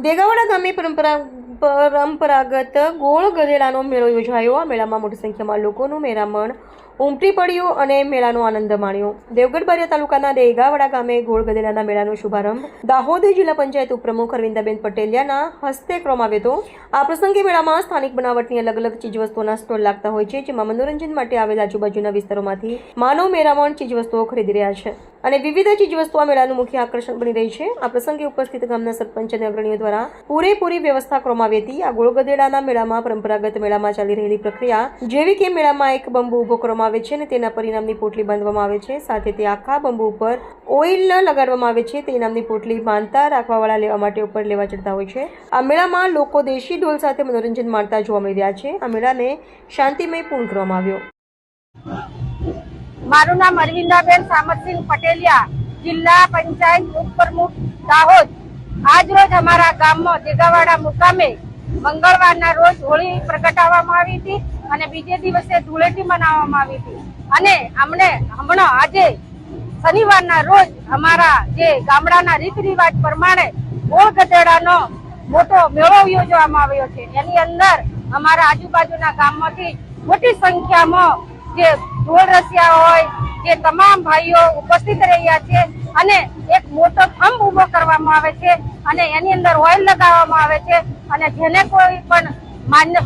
દેગાવાડા ગામે પરંપરાગત ગોળ ગધેડાનો મેળો યોજાયો। આ મેળામાં મોટી સંખ્યામાં લોકોનું મેરામણ ઉમટી પડ્યું અને મેળાનો આનંદ માણ્યો। દેવગઢ બારિયા તાલુકાના દેગાવાડા ગામે ગોળ ગધેડાના મેળાનો શુભારંભ દાહોદ જિલ્લા પંચાયત ઉપપ્રમુખ અરવિંદાબેન પટેલિયાના હસ્તે કરવામાં આવ્યો હતો। આ પ્રસંગે મેળામાં સ્થાનિક બનાવટની અલગ અલગ ચીજવસ્તુઓના સ્ટોલ લાગતા હોય છે, જેમાં મનોરંજન માટે આવેલ આજુબાજુના વિસ્તારોમાંથી માનવ મેરામણ ચીજવસ્તુઓ ખરીદી રહ્યા છે અને વિવિધ ચીજવસ્તુઓ આ મેળાનું મુખ્ય આકર્ષણ બની રહી છે। આ પ્રસંગે ઉપસ્થિત ગામના સરપંચ અને અગ્રણીઓ દ્વારા પૂરેપૂરી વ્યવસ્થા કરવામાં આવી હતી। આ ગોળ ગધેડાના મેળામાં પરંપરાગત મેળામાં ચાલી રહેલી પ્રક્રિયા જેવી કે મેળામાં એક બંબુ ઉભો કરવામાં આવે છે અને તેના પર ઇનામની પોટલી બાંધવામાં આવે છે, સાથે તે આખા બંબુ ઉપર ઓઇલ લગાડવામાં આવે છે। તે ઇનામની પોટલી બાંધતા રાખવાવાળા લેવા માટે ઉપર લેવા ચડતા હોય છે। આ મેળામાં લોકો દેશી ઢોલ સાથે મનોરંજન માણતા જોવા મળી રહ્યા છે। આ મેળાને શાંતિમય પૂર્ણ કરવામાં આવ્યો। મારું નામ અરવિંદાબેન સામતસિંહ પટેલિયા, જિલ્લા પંચાયત ઉપપ્રમુખ દાહોદ। આજ રોજ અમારા ગામમાં દેગાવાડા મુકામે મંગળવારના રોજ હોળી પ્રગટાવવામાં આવી હતી અને બીજે દિવસે ધૂળેટી મનાવવામાં આવી હતી અને અમને હમણાં આજે શનિવારના રોજ અમારા જે ગામડાના રીત રિવાજ પ્રમાણે ગોળ ગધેડાનો મોટો મેળો યોજવામાં આવ્યો છે। એની અંદર અમારા આજુબાજુના ગામમાંથી મોટી સંખ્યામાં જે ઢોલ રસિયા હોય જે તમામ ભાઈઓ ઉપસ્થિત રહ્યા છે અને એક મોટો થંભ ઉભો કરવામાં આવે છે અને એની અંદર ઓઇલ લગાવવામાં આવે છે અને જેને કોઈ પણ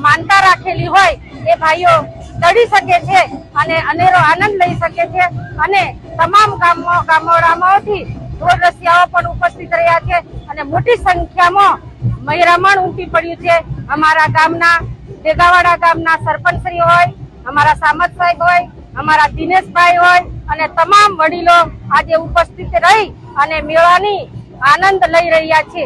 માનતા રાખેલી હોય એ ભાઈઓ ચડી શકે છે અને અનેરો આનંદ લઈ શકે છે અને તમામ ગામડામાંથી ઢોલ રસિયાઓ પણ ઉપસ્થિત રહ્યા છે અને મોટી સંખ્યામાં મેરામણ ઉમટી પડ્યું છે। અમારા ગામના દેગાવાડા ગામના સરપંચશ્રી હોય, અમારા સામત સાહેબ હોય, અમારા દિનેશભાઈ હોય અને તમામ વડીલો આજે ઉપસ્થિત રહી અને મેળાની આનંદ લઈ રહ્યા છે।